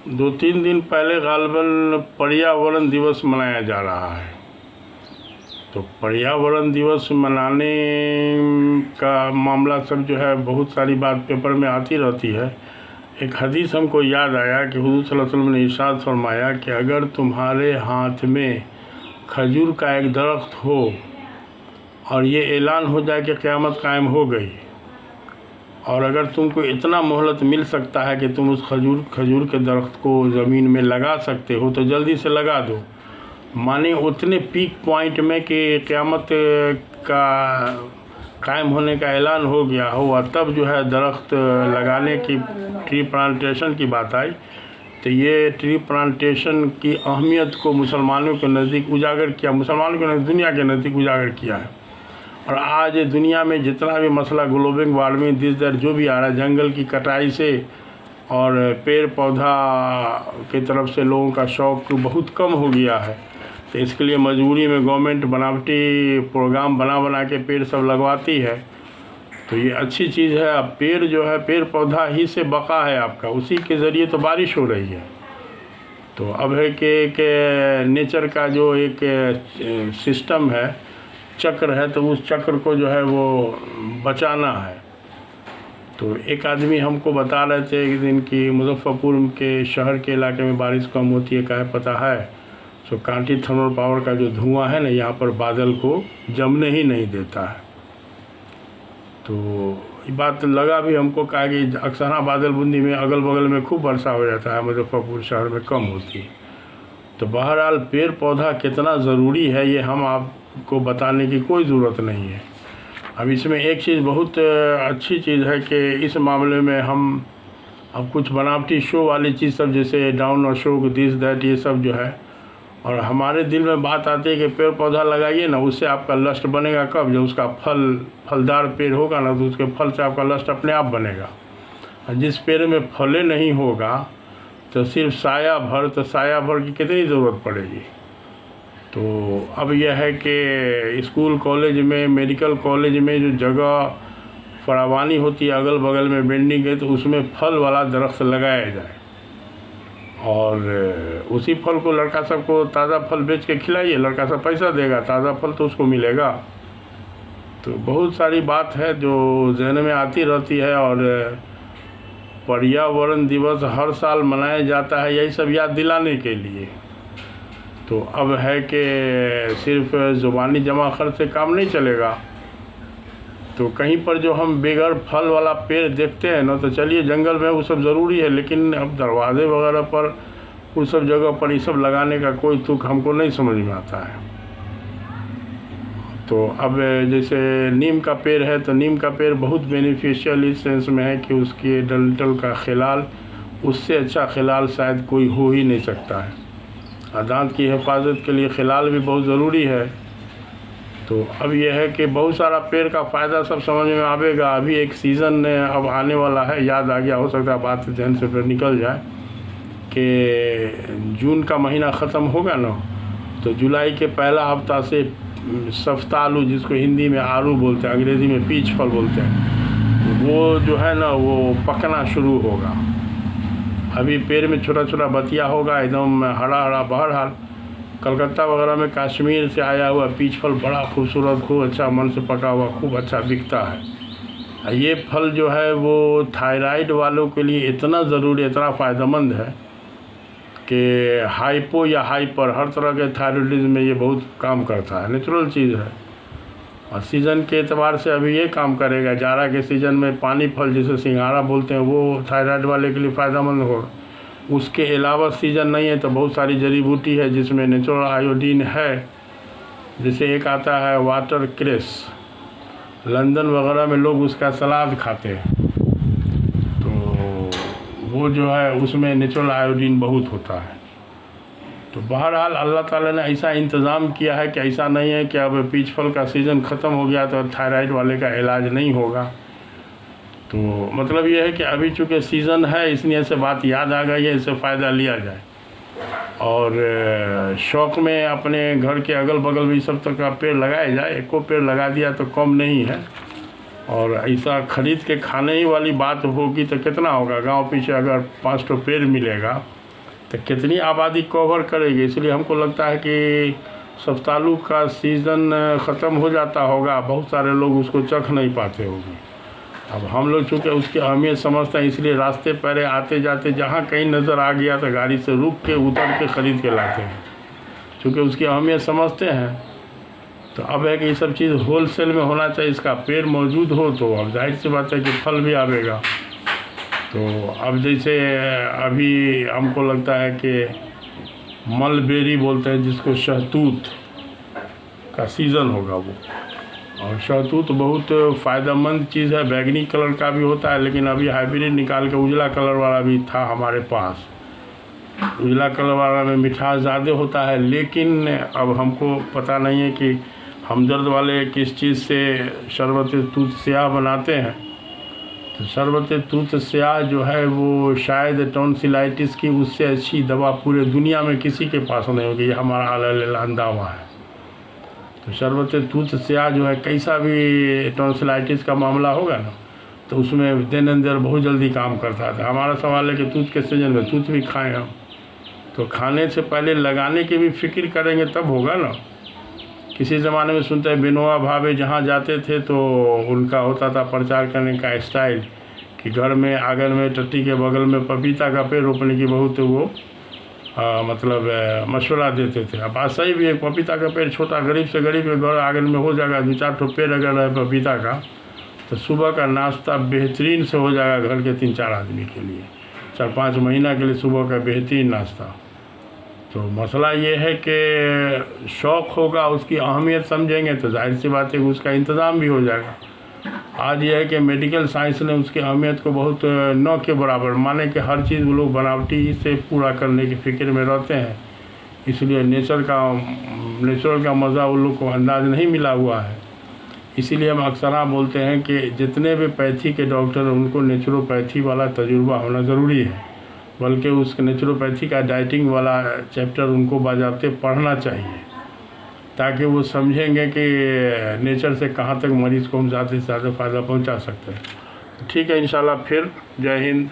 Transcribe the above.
दो तीन दिन पहले गालिबन पर्यावरण दिवस मनाया जा रहा है। तो पर्यावरण दिवस मनाने का मामला सब जो है, बहुत सारी बात पेपर में आती रहती है। एक हदीस हमको याद आया कि हुज़ूर सल्लल्लाहु अलैहि वसल्लम ने इरशाद फरमाया कि अगर तुम्हारे हाथ में खजूर का एक दरख्त हो और ये ऐलान हो जाए कि क़यामत कायम हो गई, और अगर तुमको इतना मोहलत मिल सकता है कि तुम उस खजूर के दरख्त को ज़मीन में लगा सकते हो तो जल्दी से लगा दो। माने उतने पीक पॉइंट में कि क़यामत का कायम होने का ऐलान हो गया हो, और तब जो है दरख्त लगाने की, ट्री प्लांटेशन की बात आई, तो ये ट्री प्लांटेशन की अहमियत को मुसलमानों के नज़दीक उजागर किया, मुसलमानों के नज़दीक, दुनिया के नज़दीक उजागर किया है। और आज दुनिया में जितना भी मसला ग्लोबल वार्मिंग दिस दैट जो भी आ रहा है, जंगल की कटाई से और पेड़ पौधा की तरफ से लोगों का शौक़ बहुत कम हो गया है। तो इसके लिए मजबूरी में गवर्नमेंट बनावटी प्रोग्राम बना के पेड़ सब लगवाती है। तो ये अच्छी चीज़ है। अब पेड़ जो है, पेड़ पौधा ही से बका है आपका, उसी के ज़रिए तो बारिश हो रही है। तो अब है कि नेचर का जो एक सिस्टम है, चक्र है, तो उस चक्र को जो है वो बचाना है। तो एक आदमी हमको बता रहे थे एक दिन कि मुजफ्फरपुर के शहर के इलाके में बारिश कम होती है, काहे पता है? सो कांटी थर्मल पावर का जो धुआं है ना, यहाँ पर बादल को जमने ही नहीं देता है। तो ये बात लगा भी हमको, कहा कि अक्सर बादल बूंदी में अगल बगल में खूब वर्षा हो जाता है, मुजफ्फरपुर शहर में कम होती है। तो बहरहाल पेड़ पौधा कितना ज़रूरी है ये हम आपको बताने की कोई ज़रूरत नहीं है। अब इसमें एक चीज़ बहुत अच्छी चीज़ है कि इस मामले में हम अब कुछ बनावटी शो वाली चीज़ सब, जैसे डाउन और शो दिस दैट, ये सब जो है, और हमारे दिल में बात आती है कि पेड़ पौधा लगाइए ना, उससे आपका लस्ट बनेगा कब? जब उसका फलदार पेड़ होगा ना, तो उसके फल से आपका लस्ट अपने आप बनेगा। और जिस पेड़ में फले नहीं होगा तो सिर्फ साया भर, तो साया भर की कितनी ज़रूरत पड़ेगी? तो अब यह है कि स्कूल कॉलेज में, मेडिकल कॉलेज में जो जगह फरावानी होती है, अगल बगल में बिल्डिंग है, तो उसमें फल वाला दरख्त लगाया जाए, और उसी फल को लड़का सबको ताज़ा फल बेच के खिलाइए, लड़का सब पैसा देगा, ताज़ा फल तो उसको मिलेगा। तो बहुत सारी बात है जो जहन में आती रहती है। और पर्यावरण दिवस हर साल मनाया जाता है यही सब याद दिलाने के लिए। तो अब है कि सिर्फ ज़ुबानी जमा खर्च से काम नहीं चलेगा। तो कहीं पर जो हम बेगर फल वाला पेड़ देखते हैं ना, तो चलिए जंगल में वो सब ज़रूरी है, लेकिन अब दरवाजे वगैरह पर उस सब जगह पर ये सब लगाने का कोई तुक हमको नहीं समझ में आता है। तो अब जैसे नीम का पेड़ है, तो नीम का पेड़ बहुत बेनिफिशियल इस सेंस में है कि उसके डंठल का खिलाल, उससे अच्छा खिलाल शायद कोई हो ही नहीं सकता है। दांत की हिफाजत के लिए खिलाल भी बहुत ज़रूरी है। तो अब यह है कि बहुत सारा पेड़ का फ़ायदा सब समझ में आवेगा। अभी एक सीज़न अब आने वाला है, याद आ गया, हो सकता है बात ध्यान से फिर निकल जाए, कि जून का महीना ख़त्म होगा ना, तो जुलाई के पहला हफ्ता से सफ्तालू, जिसको हिंदी में आड़ू बोलते हैं, अंग्रेज़ी में पीच फल बोलते हैं, वो जो है ना वो पकना शुरू होगा। अभी पेड़ में छोटा छोटा बतिया होगा, एकदम हरा हरा। बहरहाल कलकत्ता वगैरह में कश्मीर से आया हुआ पीच फल बड़ा खूबसूरत, खूब अच्छा, मन से पका हुआ, खूब अच्छा बिकता है। ये फल जो है वो थायराइड वालों के लिए इतना ज़रूरी, इतना फ़ायदेमंद है कि हाइपो या हाइपर, हर तरह के थायराइडिज्म में ये बहुत काम करता है। नेचुरल चीज़ है। और सीज़न के एतबार से अभी ये काम करेगा। जाड़ा के सीज़न में पानी फल, जिसे सिंघाड़ा बोलते हैं, वो थायराइड वाले के लिए फ़ायदेमंद होगा। उसके अलावा सीज़न नहीं है तो बहुत सारी जड़ी बूटी है जिसमें नेचुरल आयोडीन है। जैसे एक आता है वाटर क्रेस, लंदन वगैरह में लोग उसका सलाद खाते हैं, तो वो जो है उसमें नेचुरल आयोडीन बहुत होता है। तो बहरहाल अल्लाह ताला ने ऐसा इंतज़ाम किया है कि ऐसा नहीं है कि अब पीच फल का सीज़न ख़त्म हो गया तो थायराइड वाले का इलाज नहीं होगा। तो मतलब ये है कि अभी चूँकि सीज़न है, इसलिए से बात याद आ गई है, इससे फ़ायदा लिया जाए। और शौक़ में अपने घर के अगल बगल भी सब तक का पेड़ लगाया जाए। एको पेड़ लगा दिया तो कम नहीं है। और ऐसा ख़रीद के खाने ही वाली बात होगी तो कितना होगा? गांव पीछे अगर 5 पेड़ मिलेगा तो कितनी आबादी कवर करेगी। इसलिए हमको लगता है कि शफ्तालू का सीज़न ख़त्म हो जाता होगा, बहुत सारे लोग उसको चख नहीं पाते होंगे। अब हम लोग चूँकि उसकी अहमियत समझते हैं, इसलिए रास्ते पहले आते जाते जहाँ कहीं नज़र आ गया तो गाड़ी से रुक के उतर के ख़रीद के लाते हैं, चूँकि उसकी अहमियत समझते हैं। तो अब है कि ये सब चीज़ होलसेल में होना चाहिए, इसका पेड़ मौजूद हो तो अब जाहिर सी बात है कि फल भी आवेगा। तो अब जैसे अभी हमको लगता है कि मलबेरी बोलते हैं जिसको, शहतूत का सीज़न होगा वो, और शहतूत बहुत फ़ायदेमंद चीज़ है। बैगनी कलर का भी होता है, लेकिन अभी हाइब्रिड निकाल के उजला कलर वाला भी था हमारे पास। उजला कलर वाला में मिठास ज़्यादा होता है, लेकिन अब हमको पता नहीं है कि हमदर्द वाले किस चीज़ से शरबत तूत स्याह बनाते हैं। तो शरबत तूत स्याह जो है वो शायद टॉन्सिलाइटिस की उससे अच्छी दवा पूरे दुनिया में किसी के पास नहीं होगी, ये हमारा आला दावा है। तो शरबत तूत स्याह जो है, कैसा भी टॉन्सिलाइटिस का मामला होगा ना, तो उसमें दिन अंदर बहुत जल्दी काम करता था। हमारा सवाल है कि तूत के सीजन में तूत भी खाएँ हम, तो खाने से पहले लगाने की भी फिक्र करेंगे तब होगा ना। किसी ज़माने में सुनते हैं बिनोआ भावे जहाँ जाते थे तो उनका होता था प्रचार करने का स्टाइल कि घर में आंगन में टट्टी के बगल में पपीता का पेड़ रोपने की बहुत वो मशवरा देते थे। अब ऐसा ही भी एक पपीता का पेड़ छोटा गरीब से गरीब के घर आंगन में हो जाएगा, 2-4 ठो पेड़ अगर है पपीता का, तो सुबह का नाश्ता बेहतरीन से हो जाएगा घर के 3-4 आदमी के लिए, 4-5 महीना के लिए सुबह का बेहतरीन नाश्ता। तो मसला ये है कि शौक़ होगा, उसकी अहमियत समझेंगे तो जाहिर सी बात है कि उसका इंतज़ाम भी हो जाएगा। आज ये है कि मेडिकल साइंस ने उसकी अहमियत को बहुत न के बराबर माने कि हर चीज़ वो लोग बनावटी से पूरा करने की फ़िक्र में रहते हैं, इसलिए नेचुरल का मज़ा उन लोग को अंदाज़ नहीं मिला हुआ है। इसीलिए हम अक्सर बोलते हैं कि जितने भी पैथी के डॉक्टर हैं उनको नेचुरोपैथी वाला तजुर्बा होना ज़रूरी है, बल्कि उस नेचुरोपैथी का डाइटिंग वाला चैप्टर उनको बाज़ाब्ते पढ़ना चाहिए, ताकि वो समझेंगे कि नेचर से कहाँ तक मरीज़ को हम ज़्यादा से ज़्यादा फ़ायदा पहुंचा सकते हैं। ठीक है, इंशाल्लाह फिर जय हिंद।